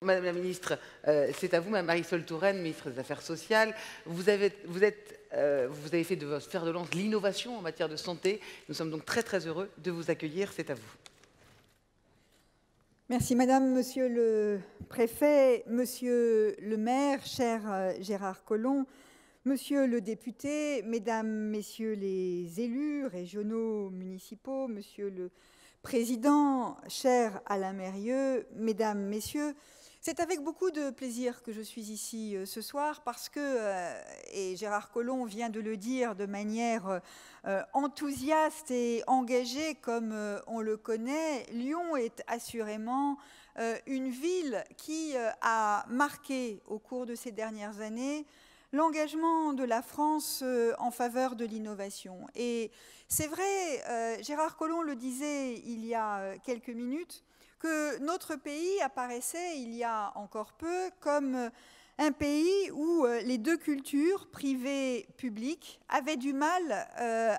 Madame la ministre, c'est à vous, Mme Marisol Touraine, ministre des Affaires sociales. Vous avez fait de votre fer de lance l'innovation en matière de santé. Nous sommes donc très très heureux de vous accueillir. C'est à vous. Merci Madame, Monsieur le Préfet, Monsieur le Maire, cher Gérard Collomb, Monsieur le député, Mesdames, Messieurs les élus régionaux, municipaux, Monsieur le Président, cher Alain Mérieux, Mesdames, Messieurs, c'est avec beaucoup de plaisir que je suis ici ce soir parce que, et Gérard Collomb vient de le dire de manière enthousiaste et engagée comme on le connaît, Lyon est assurément une ville qui a marqué au cours de ces dernières années l'engagement de la France en faveur de l'innovation. Et c'est vrai, Gérard Collomb le disait il y a quelques minutes, que notre pays apparaissait il y a encore peu comme un pays où les deux cultures, privées, publiques, avaient du mal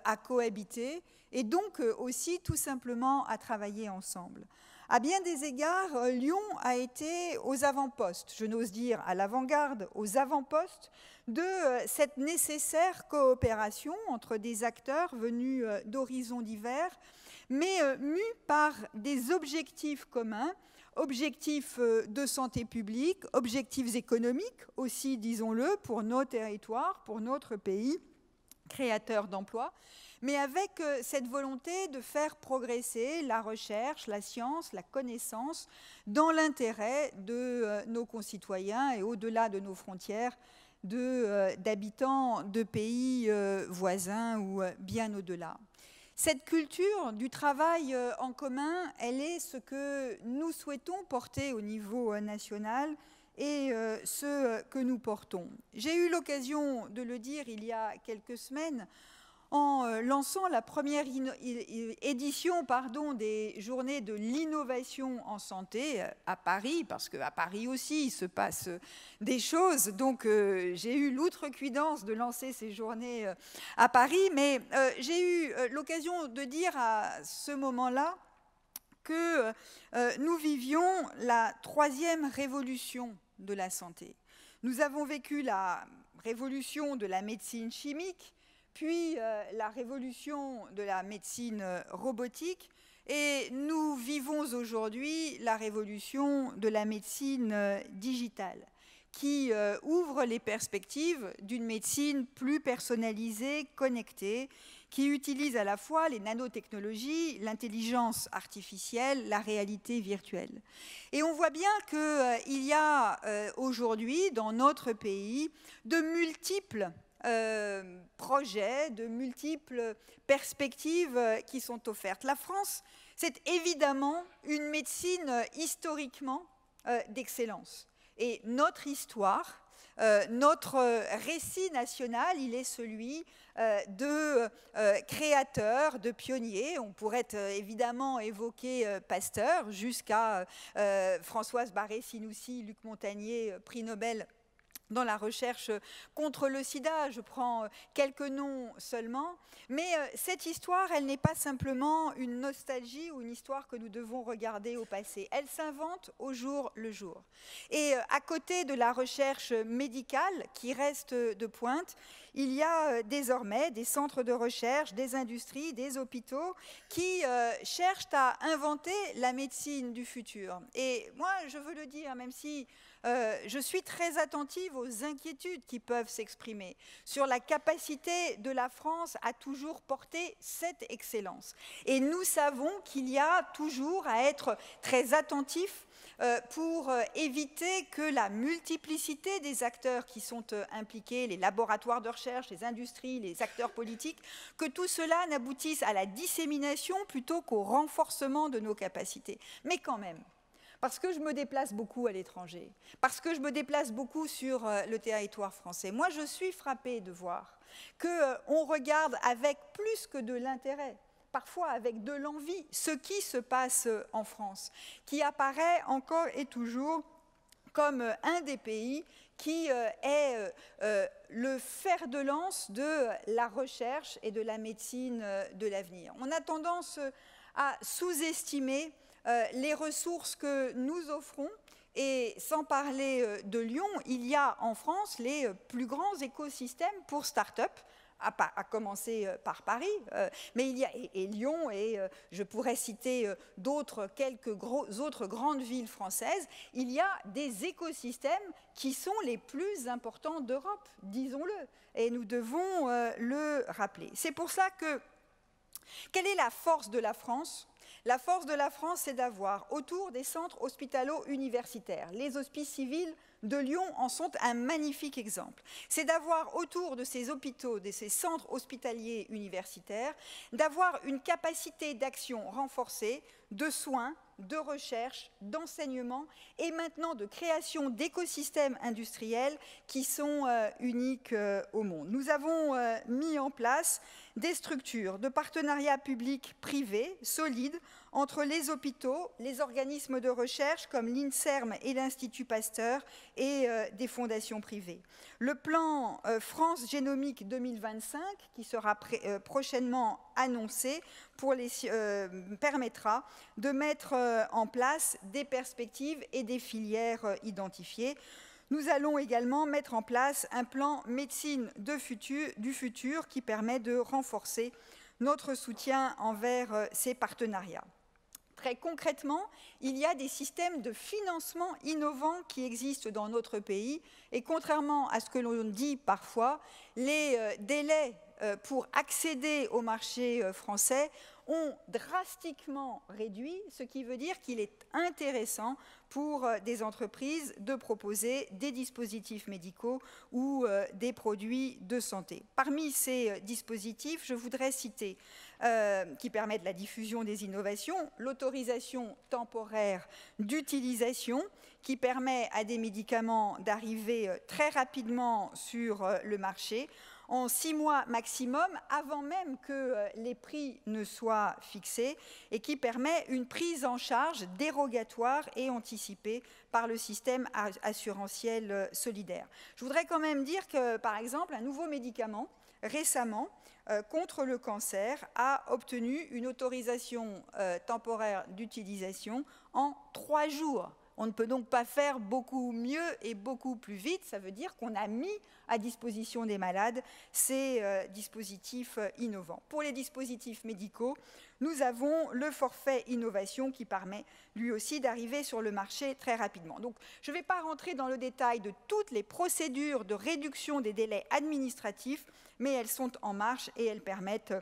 à cohabiter et donc aussi tout simplement à travailler ensemble. À bien des égards, Lyon a été aux avant-postes, je n'ose dire à l'avant-garde, aux avant-postes de cette nécessaire coopération entre des acteurs venus d'horizons divers, mais mus par des objectifs communs, objectifs de santé publique, objectifs économiques aussi, disons-le, pour nos territoires, pour notre pays, créateurs d'emplois, mais avec cette volonté de faire progresser la recherche, la science, la connaissance dans l'intérêt de nos concitoyens et au-delà de nos frontières, d'habitants de pays voisins ou bien au-delà. Cette culture du travail en commun, elle est ce que nous souhaitons porter au niveau national et ce que nous portons. J'ai eu l'occasion de le dire il y a quelques semaines en lançant la première édition des Journées de l'innovation en santé à Paris, parce qu'à Paris aussi il se passe des choses, donc j'ai eu l'outrecuidance de lancer ces journées à Paris, mais j'ai eu l'occasion de dire à ce moment-là que nous vivions la troisième révolution de la santé. Nous avons vécu la révolution de la médecine chimique, puis la révolution de la médecine robotique, et nous vivons aujourd'hui la révolution de la médecine digitale, qui ouvre les perspectives d'une médecine plus personnalisée, connectée, qui utilise à la fois les nanotechnologies, l'intelligence artificielle, la réalité virtuelle. Et on voit bien qu'il y a aujourd'hui dans notre pays de multiples projets, de multiples perspectives qui sont offertes. La France, c'est évidemment une médecine historiquement d'excellence. Et notre histoire, notre récit national, il est celui de créateurs, de pionniers. On pourrait évidemment évoquer Pasteur jusqu'à Françoise Barré-Sinoussi, Luc Montagnier, prix Nobel dans la recherche contre le sida. Je prends quelques noms seulement, mais cette histoire, elle n'est pas simplement une nostalgie ou une histoire que nous devons regarder au passé. Elle s'invente au jour le jour. Et à côté de la recherche médicale qui reste de pointe, il y a désormais des centres de recherche, des industries, des hôpitaux qui cherchent à inventer la médecine du futur. Et moi, je veux le dire, même si je suis très attentive aux inquiétudes qui peuvent s'exprimer sur la capacité de la France à toujours porter cette excellence. Et nous savons qu'il y a toujours à être très attentif pour éviter que la multiplicité des acteurs qui sont impliqués, les laboratoires de recherche, les industries, les acteurs politiques, que tout cela n'aboutisse à la dissémination plutôt qu'au renforcement de nos capacités. Mais quand même, parce que je me déplace beaucoup à l'étranger, parce que je me déplace beaucoup sur le territoire français. Moi, je suis frappée de voir qu'on regarde avec plus que de l'intérêt, parfois avec de l'envie, ce qui se passe en France, qui apparaît encore et toujours comme un des pays qui est le fer de lance de la recherche et de la médecine de l'avenir. On a tendance à sous-estimer les ressources que nous offrons Et sans parler de Lyon, il y a en France les plus grands écosystèmes pour start-up, à commencer par Paris, mais il y a et Lyon, et je pourrais citer quelques autres grandes villes françaises. Il y a des écosystèmes qui sont les plus importants d'Europe, disons-le, et nous devons le rappeler. C'est pour ça que, quelle est la force de la France ? La force de la France, c'est d'avoir autour des centres hospitalo-universitaires, les hospices civils de Lyon en sont un magnifique exemple. C'est d'avoir autour de ces hôpitaux, de ces centres hospitaliers universitaires, d'avoir une capacité d'action renforcée, de soins, de recherche, d'enseignement et maintenant de création d'écosystèmes industriels qui sont uniques au monde. Nous avons mis en place des structures de partenariat public-privé solides entre les hôpitaux, les organismes de recherche comme l'INSERM et l'Institut Pasteur et des fondations privées. Le plan France Génomique 2025, qui sera prochainement annoncé, permettra de mettre en place des perspectives et des filières identifiées. Nous allons également mettre en place un plan médecine du futur qui permet de renforcer notre soutien envers ces partenariats. Très concrètement, il y a des systèmes de financement innovants qui existent dans notre pays et contrairement à ce que l'on dit parfois, les délais pour accéder au marché français ont drastiquement réduit, ce qui veut dire qu'il est intéressant pour des entreprises de proposer des dispositifs médicaux ou des produits de santé. Parmi ces dispositifs, je voudrais citer qui permettent la diffusion des innovations, l'autorisation temporaire d'utilisation qui permet à des médicaments d'arriver très rapidement sur le marché, en 6 mois maximum, avant même que les prix ne soient fixés, et qui permet une prise en charge dérogatoire et anticipée par le système assurantiel solidaire. Je voudrais quand même dire que, par exemple, un nouveau médicament, récemment, contre le cancer, a obtenu une autorisation temporaire d'utilisation en 3 jours. On ne peut donc pas faire beaucoup mieux et beaucoup plus vite. Ça veut dire qu'on a mis à disposition des malades ces dispositifs innovants. Pour les dispositifs médicaux, nous avons le forfait innovation qui permet lui aussi d'arriver sur le marché très rapidement. Donc, je ne vais pas rentrer dans le détail de toutes les procédures de réduction des délais administratifs, mais elles sont en marche et elles permettent,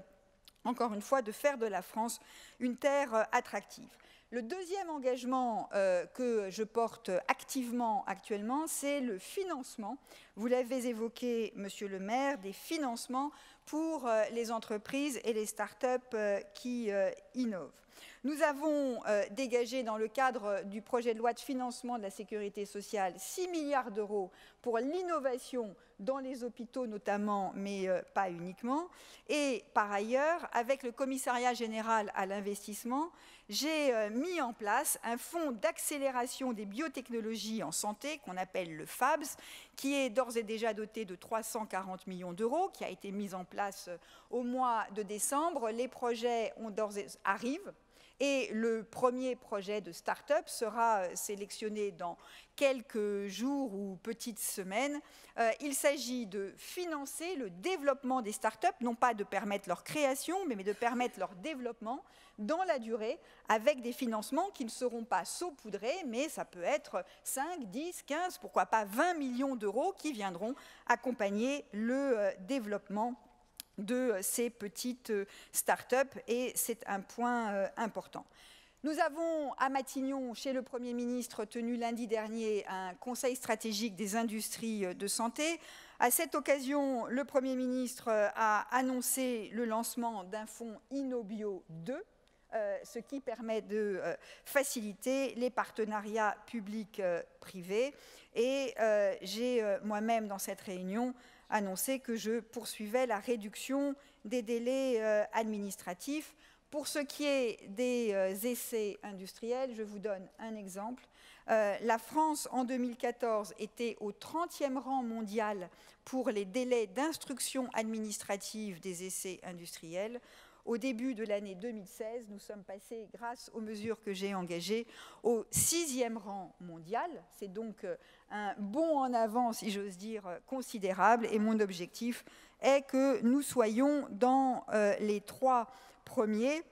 encore une fois, de faire de la France une terre attractive. Le deuxième engagement que je porte activement actuellement, c'est le financement. Vous l'avez évoqué, Monsieur le maire, des financements pour les entreprises et les start-up qui innovent. Nous avons dégagé dans le cadre du projet de loi de financement de la sécurité sociale 6 milliards d'euros pour l'innovation dans les hôpitaux notamment, mais pas uniquement. Et par ailleurs, avec le commissariat général à l'investissement, j'ai mis en place un fonds d'accélération des biotechnologies en santé qu'on appelle le FABS, qui est d'ores et déjà doté de 340 millions d'euros, qui a été mis en place au mois de décembre. Les projets arrivent. Et le premier projet de start-up sera sélectionné dans quelques jours ou petites semaines. Il s'agit de financer le développement des start-up, non pas de permettre leur création, mais de permettre leur développement dans la durée, avec des financements qui ne seront pas saupoudrés, mais ça peut être 5, 10, 15, pourquoi pas 20 millions d'euros qui viendront accompagner le développement de ces petites start-up, et c'est un point important. Nous avons à Matignon, chez le Premier ministre, tenu lundi dernier un conseil stratégique des industries de santé. À cette occasion, le Premier ministre a annoncé le lancement d'un fonds InnoBio 2, ce qui permet de faciliter les partenariats publics-privés. Et j'ai moi-même, dans cette réunion, annoncé que je poursuivais la réduction des délais administratifs. Pour ce qui est des essais industriels, je vous donne un exemple. La France, en 2014, était au 30e rang mondial pour les délais d'instruction administrative des essais industriels. Au début de l'année 2016, nous sommes passés, grâce aux mesures que j'ai engagées, au 6e rang mondial. C'est donc un bond en avant, si j'ose dire, considérable. Et mon objectif est que nous soyons dans les 3 premiers.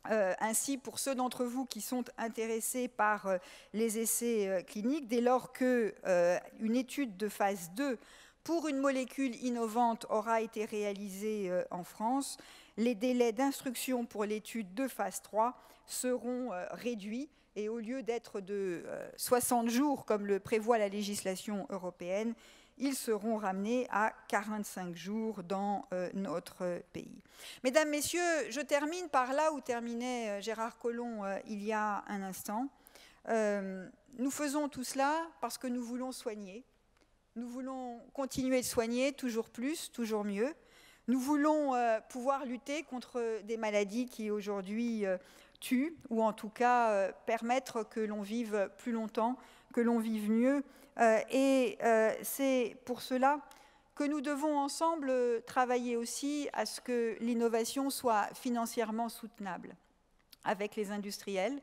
Ainsi, pour ceux d'entre vous qui sont intéressés par les essais cliniques, dès lors qu'une étude de phase 2 pour une molécule innovante aura été réalisée en France, les délais d'instruction pour l'étude de phase 3 seront réduits et au lieu d'être de 60 jours comme le prévoit la législation européenne, ils seront ramenés à 45 jours dans notre pays. Mesdames, Messieurs, je termine par là où terminait Gérard Collomb il y a un instant. Nous faisons tout cela parce que nous voulons soigner. Nous voulons continuer de soigner toujours plus, toujours mieux. Nous voulons pouvoir lutter contre des maladies qui aujourd'hui tuent, ou en tout cas permettre que l'on vive plus longtemps, que l'on vive mieux. Et c'est pour cela que nous devons ensemble travailler aussi à ce que l'innovation soit financièrement soutenable avec les industriels,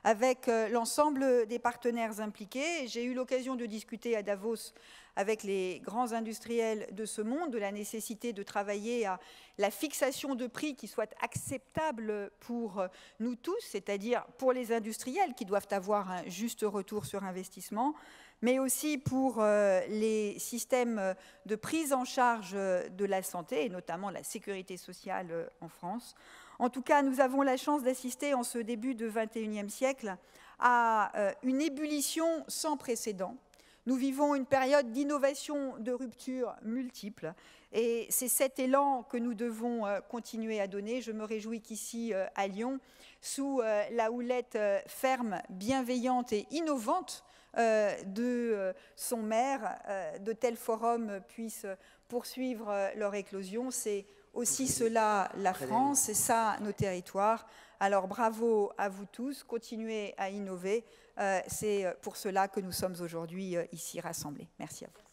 avec l'ensemble des partenaires impliqués. J'ai eu l'occasion de discuter à Davos avec les grands industriels de ce monde, de la nécessité de travailler à la fixation de prix qui soit acceptable pour nous tous, c'est-à-dire pour les industriels qui doivent avoir un juste retour sur investissement, mais aussi pour les systèmes de prise en charge de la santé, et notamment la sécurité sociale en France. En tout cas, nous avons la chance d'assister en ce début du XXIe siècle à une ébullition sans précédent. Nous vivons une période d'innovation, de rupture multiples, et c'est cet élan que nous devons continuer à donner. Je me réjouis qu'ici, à Lyon, sous la houlette ferme, bienveillante et innovante de son maire, de tels forums puissent poursuivre leur éclosion. C'est aussi cela la France, c'est ça nos territoires. Alors bravo à vous tous, continuez à innover. C'est pour cela que nous sommes aujourd'hui ici rassemblés. Merci à vous.